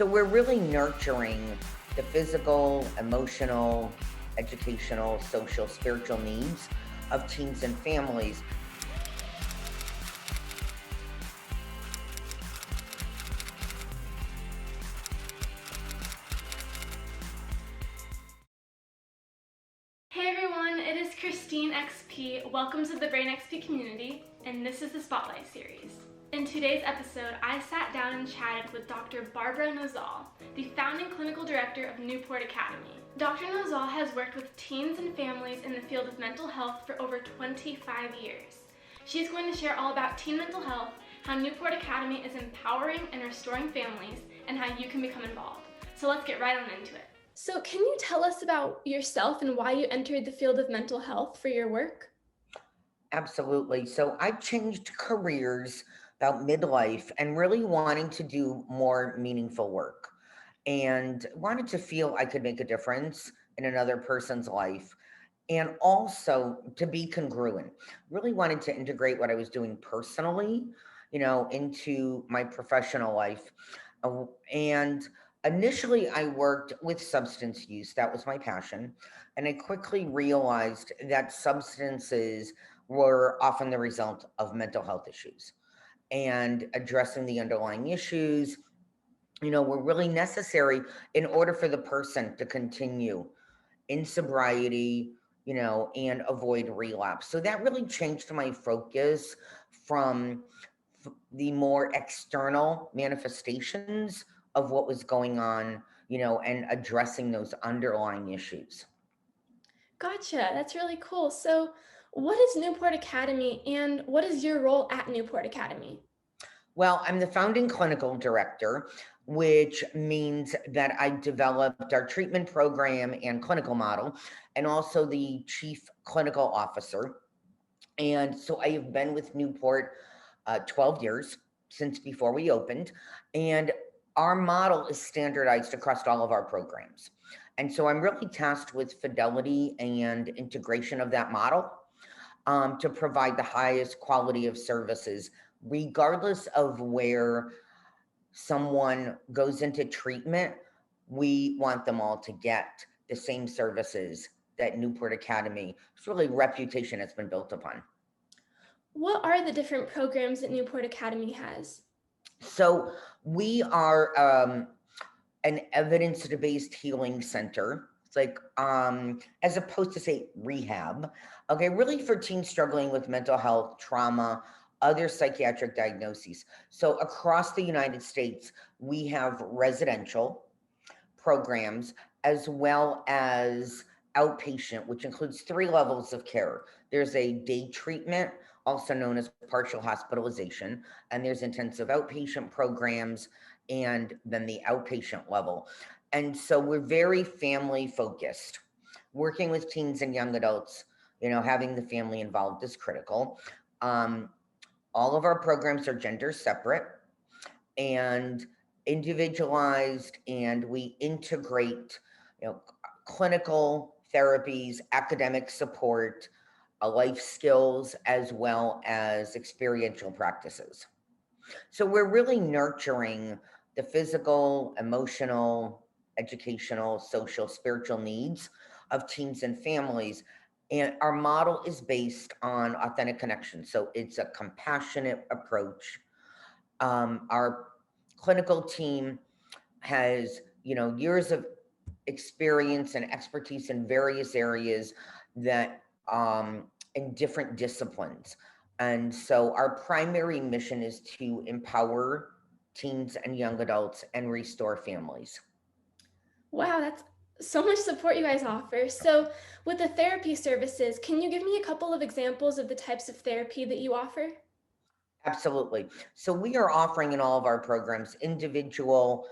So we're really nurturing the physical, emotional, educational, social, spiritual needs of teens and families. Hey everyone, it is Christine XP. Welcome to the Brain XP community, and this is the Spotlight series. In today's episode, I sat down and chatted with Dr. Barbara Nosal, the founding clinical director of Newport Academy. Dr. Nosal has worked with teens and families in the field of mental health for over 25 years. She's going to share all about teen mental health, how Newport Academy is empowering and restoring families, and how you can become involved. So let's get right on into it. So can you tell us about yourself and why you entered the field of mental health for your work? Absolutely. So I changed careers about midlife and really wanting to do more meaningful work and wanted to feel I could make a difference in another person's life and also to be congruent. Really wanted to integrate what I was doing personally, into my professional life. And initially, I worked with substance use. That was my passion. And I quickly realized that substances were often the result of mental health issues and addressing the underlying issues, were really necessary in order for the person to continue in sobriety, and avoid relapse. So that really changed my focus from the more external manifestations of what was going on, and addressing those underlying issues. Gotcha, that's really cool. So, what is Newport Academy and what is your role at Newport Academy? Well, I'm the founding clinical director, which means that I developed our treatment program and clinical model, and also the chief clinical officer. And so I have been with Newport 12 years since before we opened. And our model is standardized across all of our programs. And so I'm really tasked with fidelity and integration of that model to provide the highest quality of services, regardless of where someone goes into treatment. We want them all to get the same services that Newport Academy, it's really reputation has been built upon. What are the different programs that Newport Academy has? So we are an evidence-based healing center. It's like as opposed to say rehab. Okay, really for teens struggling with mental health, trauma, other psychiatric diagnoses. So across the United States, we have residential programs as well as outpatient, which includes three levels of care. There's a day treatment, also known as partial hospitalization, and there's intensive outpatient programs, and then the outpatient level. And so we're very family focused. Working with teens and young adults, having the family involved is critical. Um, all of our programs are gender separate and individualized, and we integrate, clinical therapies, academic support, life skills, as well as experiential practices. So we're really nurturing the physical, emotional, educational, social, spiritual needs of teens and families. And our model is based on authentic connection. So it's a compassionate approach. Our clinical team has, years of experience and expertise in various areas that in different disciplines. And so our primary mission is to empower teens and young adults and restore families. Wow, that's so much support you guys offer. So, with the therapy services, can you give me a couple of examples of the types of therapy that you offer? Absolutely. So we are offering in all of our programs individual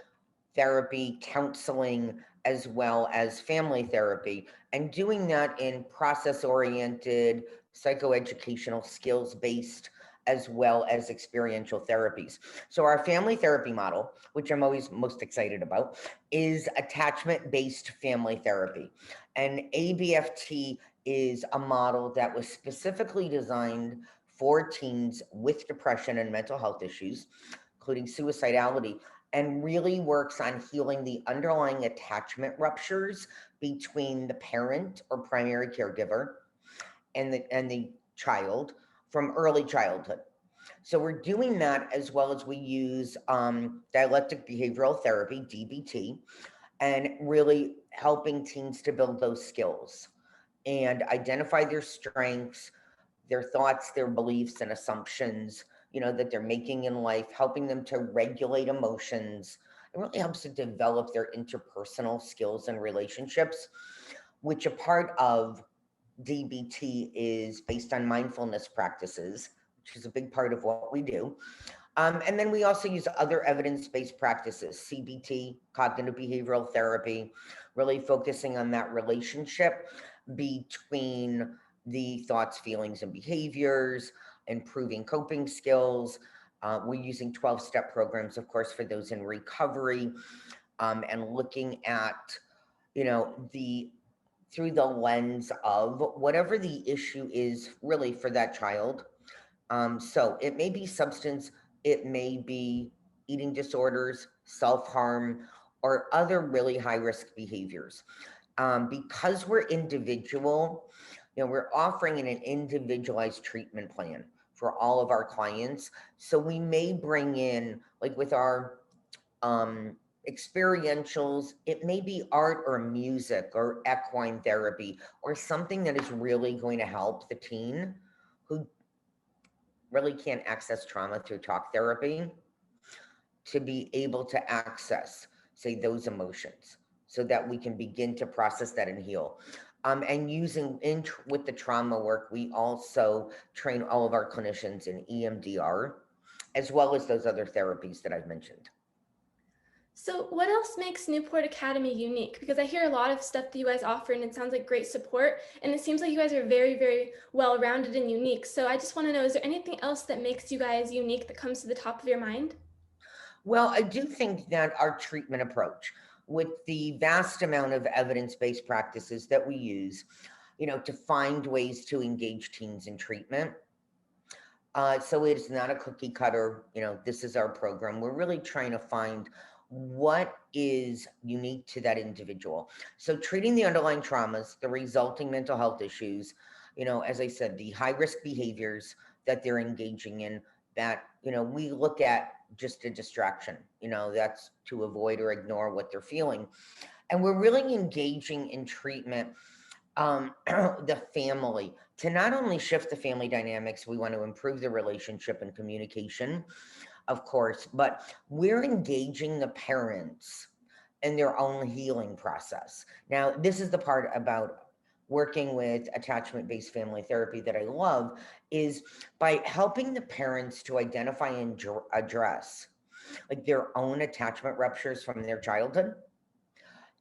therapy, counseling, as well as family therapy, and doing that in process oriented, psychoeducational, skills based, as well as experiential therapies. So, our family therapy model, which I'm always most excited about, is attachment based family therapy. And ABFT is a model that was specifically designed for teens with depression and mental health issues, including suicidality. and really works on healing the underlying attachment ruptures between the parent or primary caregiver and the child from early childhood. So we're doing that as well as we use dialectic behavioral therapy, DBT, and really helping teens to build those skills and identify their strengths, their thoughts, their beliefs, and assumptions, that they're making in life, helping them to regulate emotions. It really helps to develop their interpersonal skills and relationships, which a part of DBT is based on mindfulness practices, which is a big part of what we do. And then we also use other evidence based practices, CBT, cognitive behavioral therapy, really focusing on that relationship between the thoughts, feelings, and behaviors, improving coping skills. We're using 12-step programs, of course, for those in recovery, and looking at, the through the lens of whatever the issue is really for that child. So it may be substance, it may be eating disorders, self harm, or other really high risk behaviors. Because we're individual, we're offering an individualized treatment plan for all of our clients. So we may bring in, like with our um, experientials, it may be art or music or equine therapy or something that is really going to help the teen who really can't access trauma through talk therapy to be able to access, say, those emotions so that we can begin to process that and heal. And using with the trauma work, we also train all of our clinicians in EMDR, as well as those other therapies that I've mentioned. So, what else makes Newport Academy unique? Because I hear a lot of stuff that you guys offer, and it sounds like great support. And it seems like you guys are very, very well rounded and unique. So, I just want to know, is there anything else that makes you guys unique that comes to the top of your mind? Well, I do think that our treatment approach, with the vast amount of evidence based practices that we use, to find ways to engage teens in treatment. So it's not a cookie cutter, this is our program. We're really trying to find what is unique to that individual. So treating the underlying traumas, the resulting mental health issues, as I said, the high risk behaviors that they're engaging in, that, we look at just a distraction, that's to avoid or ignore what they're feeling. And we're really engaging in treatment, the family, to not only shift the family dynamics, we want to improve the relationship and communication, of course, but we're engaging the parents in their own healing process. Now, this is the part about working with attachment-based family therapy that I love, is by helping the parents to identify and address like their own attachment ruptures from their childhood.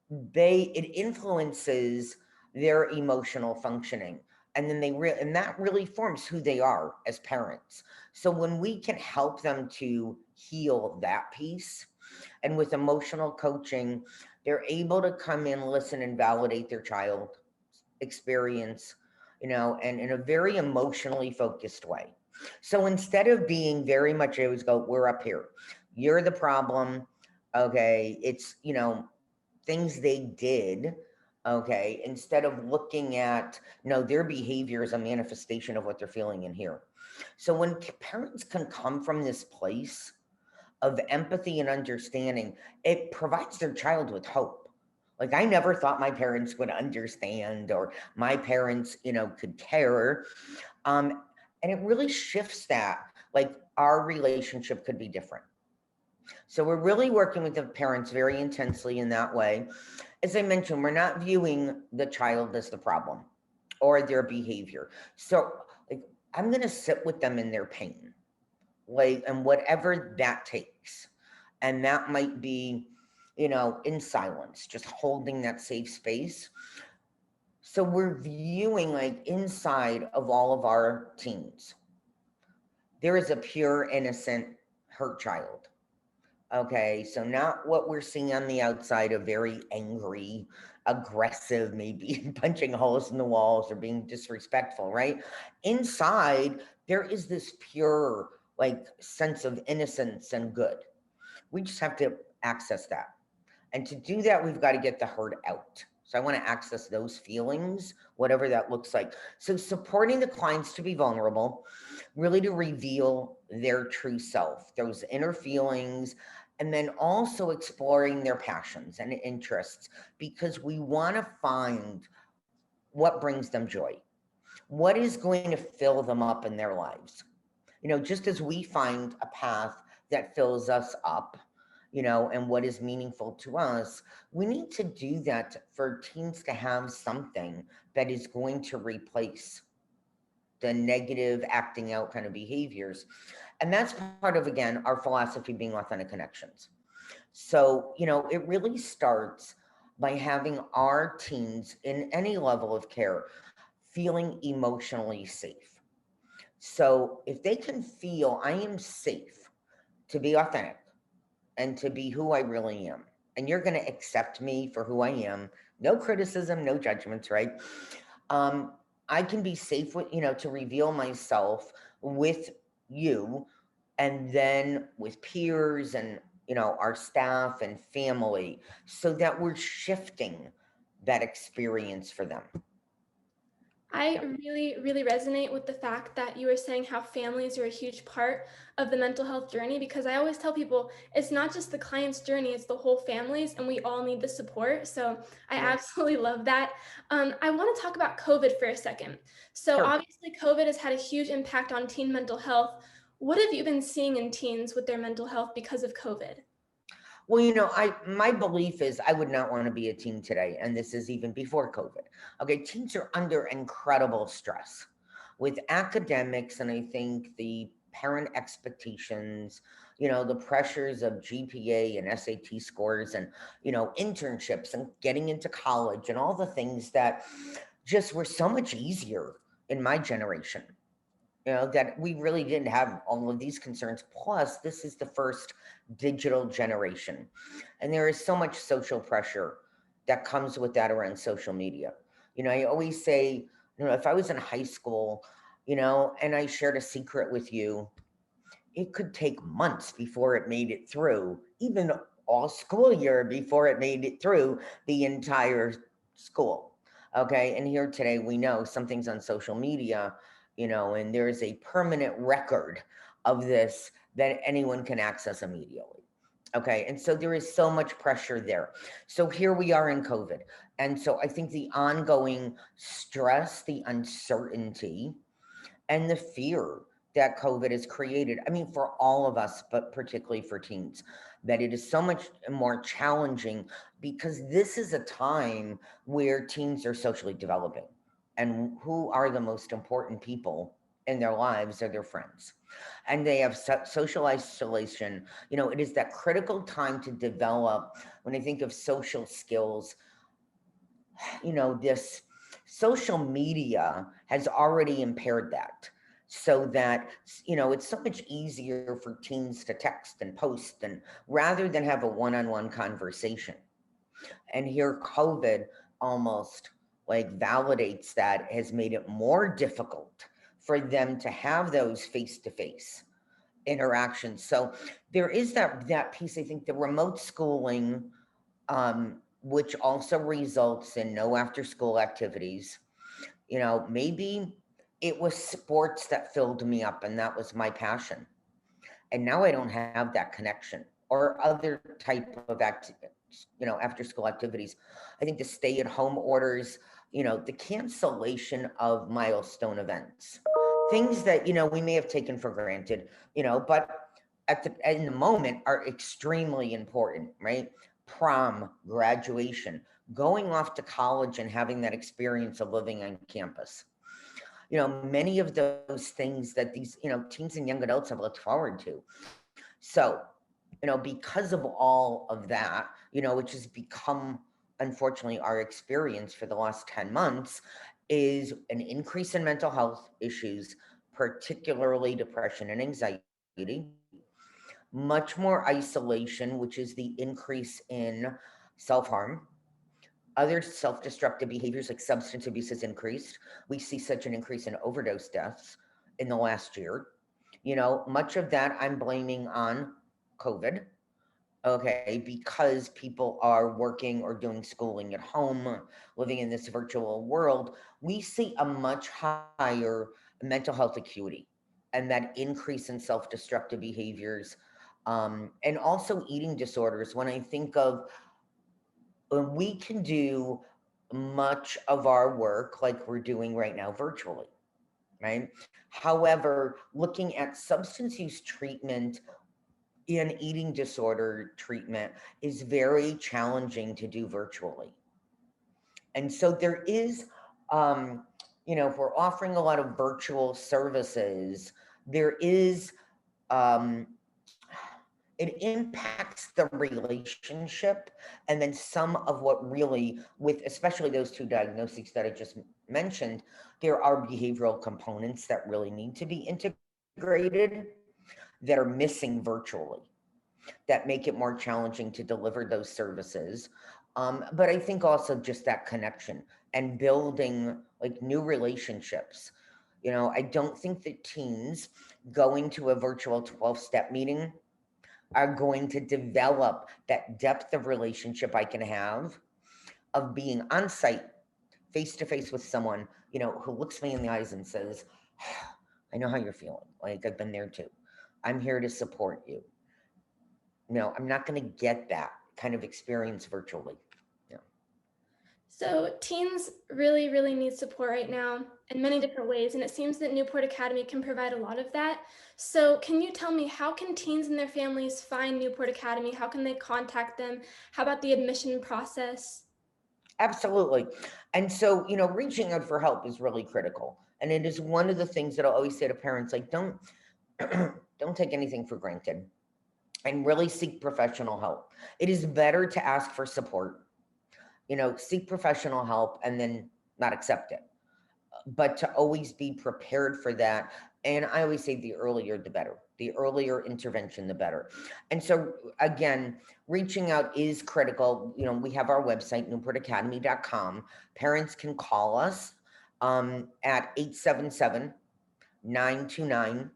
It influences their emotional functioning, and then and that really forms who they are as parents. So when we can help them to heal that piece, and with emotional coaching, they're able to come in, listen, and validate their child experience, and in a very emotionally focused way. So instead of being very much, I always go, we're up here, you're the problem, okay, it's, things they did, okay, instead of looking at, no, their behavior is a manifestation of what they're feeling in here. So when parents can come from this place of empathy and understanding, it provides their child with hope. Like, I never thought my parents would understand, or my parents, could care. And it really shifts that, like, our relationship could be different. So we're really working with the parents very intensely in that way. As I mentioned, we're not viewing the child as the problem or their behavior. So, like, I'm going to sit with them in their pain, like, and whatever that takes. And that might be, in silence, just holding that safe space. So we're viewing, like, inside of all of our teens, there is a pure, innocent, hurt child. Okay, so not what we're seeing on the outside, a very angry, aggressive, maybe punching holes in the walls or being disrespectful, right? Inside, there is this pure, like, sense of innocence and good. We just have to access that. And to do that, we've got to get the hurt out. So I want to access those feelings, whatever that looks like. So supporting the clients to be vulnerable, really to reveal their true self, those inner feelings, and then also exploring their passions and interests, because we want to find what brings them joy, what is going to fill them up in their lives. Just as we find a path that fills us up, and what is meaningful to us, we need to do that for teens to have something that is going to replace the negative acting out kind of behaviors. And that's part of, again, our philosophy being authentic connections. So, it really starts by having our teens in any level of care feeling emotionally safe. So if they can feel I am safe to be authentic and to be who I really am, and you're going to accept me for who I am, no criticism, no judgments, right? Um, I can be safe with, to reveal myself with you, and then with peers and, our staff and family, so that we're shifting that experience for them. I really, really resonate with the fact that you were saying how families are a huge part of the mental health journey, because I always tell people it's not just the client's journey, it's the whole family's, and we all need the support. So I Yeah, absolutely love that. I want to talk about COVID for a second. So sure. obviously, COVID has had a huge impact on teen mental health. What have you been seeing in teens with their mental health because of COVID? Well, I my belief is I would not want to be a teen today, and this is even before COVID. Okay, teens are under incredible stress with academics, and I think the parent expectations, the pressures of GPA and SAT scores, and internships and getting into college, and all the things that just were so much easier in my generation, that we really didn't have all of these concerns. Plus, this is the first digital generation. And there is so much social pressure that comes with that around social media. I always say, if I was in high school, and I shared a secret with you, it could take months before it made it through, even all school year before it made it through the entire school. Okay. And here today, we know something's on social media, and there's a permanent record of this that anyone can access immediately. Okay. And so there is so much pressure there. So here we are in COVID. And so I think the ongoing stress, the uncertainty, and the fear that COVID has created. I mean, for all of us, but particularly for teens, that it is so much more challenging, because this is a time where teens are socially developing. And who are the most important people in their lives are their friends. And they have social isolation. It is that critical time to develop, when I think of social skills, this social media has already impaired that, so that it's so much easier for teens to text and post, and rather than have a one-on-one conversation. And here COVID almost like validates that, has made it more difficult for them to have those face-to-face interactions. So there is that piece. I think the remote schooling, which also results in no after school activities. Maybe it was sports that filled me up, and that was my passion. And now I don't have that connection, or other type of after school activities. I think the stay at home orders, the cancellation of milestone events, things that, we may have taken for granted, but in the moment are extremely important, right? Prom, graduation, going off to college and having that experience of living on campus. Many of those things that these, teens and young adults have looked forward to. So, because of all of that, which has become, unfortunately, our experience for the last 10 months, is an increase in mental health issues, particularly depression and anxiety, much more isolation, which is the increase in self harm. Other self destructive behaviors like substance abuse has increased. We see such an increase in overdose deaths in the last year. Much of that I'm blaming on COVID. okay, because people are working or doing schooling at home, living in this virtual world, we see a much higher mental health acuity and that increase in self destructive behaviors, and also eating disorders. When I think of when we can do much of our work like we're doing right now virtually, right? However, looking at substance use treatment in eating disorder treatment is very challenging to do virtually. And so there is, um, if we're offering a lot of virtual services, there is, um, it impacts the relationship. And then some of what really, with especially those two diagnoses that I just mentioned, there are behavioral components that really need to be integrated that are missing virtually that make it more challenging to deliver those services. But I think also just that connection and building like new relationships. I don't think that teens going to a virtual 12-step meeting are going to develop that depth of relationship I can have of being on site, face to face with someone, who looks me in the eyes and says, I know how you're feeling. Like I've been there too. I'm here to support you. No, I'm not going to get that kind of experience virtually. Yeah. So, teens really, really need support right now in many different ways, and it seems that Newport Academy can provide a lot of that. So, can you tell me how can teens and their families find Newport Academy? How can they contact them? How about the admission process? Absolutely. And so, reaching out for help is really critical. And it is one of the things that I always say to parents, like, don't don't take anything for granted and really seek professional help. It is better to ask for support, seek professional help and then not accept it, but to always be prepared for that. And I always say the earlier the better. The earlier intervention, the better. And so, again, reaching out is critical. We have our website, newportacademy.com. Parents can call us at 877 929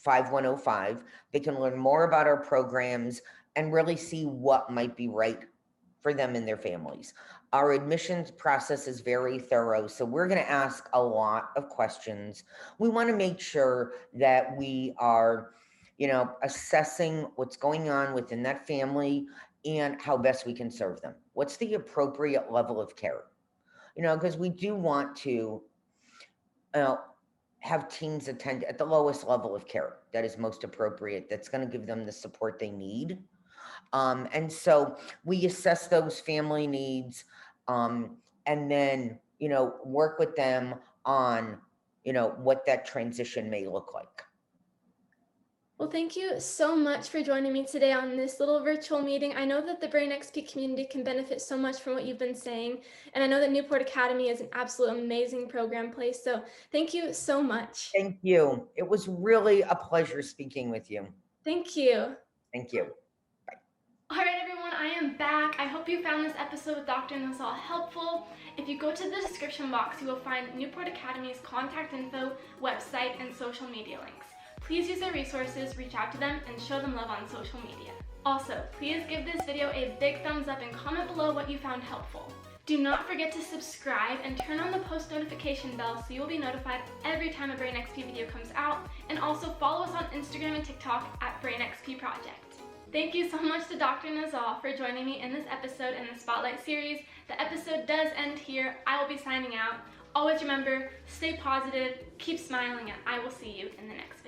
5105. They can learn more about our programs and really see what might be right for them and their families. Our admissions process is very thorough, so we're going to ask a lot of questions. We want to make sure that we are, assessing what's going on within that family and how best we can serve them. What's the appropriate level of care? Because we do want to uh, have teens attend at the lowest level of care that is most appropriate, that's going to give them the support they need. And so we assess those family needs, and then, work with them on, what that transition may look like. Well, thank you so much for joining me today on this little virtual meeting. I know that the Brain XP community can benefit so much from what you've been saying, and I know that Newport Academy is an absolute amazing program place. So thank you so much. Thank you. It was really a pleasure speaking with you. Thank you. Thank you. All right, everyone, I am back. I hope you found this episode with Dr. Nosal helpful. If you go to the description box, you will find Newport Academy's contact info, website, and social media links. Please use their resources, reach out to them, and show them love on social media. Also, please give this video a big thumbs up and comment below what you found helpful. Do not forget to subscribe and turn on the post notification bell so you will be notified every time a Brain XP video comes out, and also follow us on Instagram and TikTok at Brain XP Project. Thank you so much to Dr. Nosal for joining me in this episode in the Spotlight series. The episode does end here. I will be signing out. Always remember, stay positive, keep smiling, and I will see you in the next video.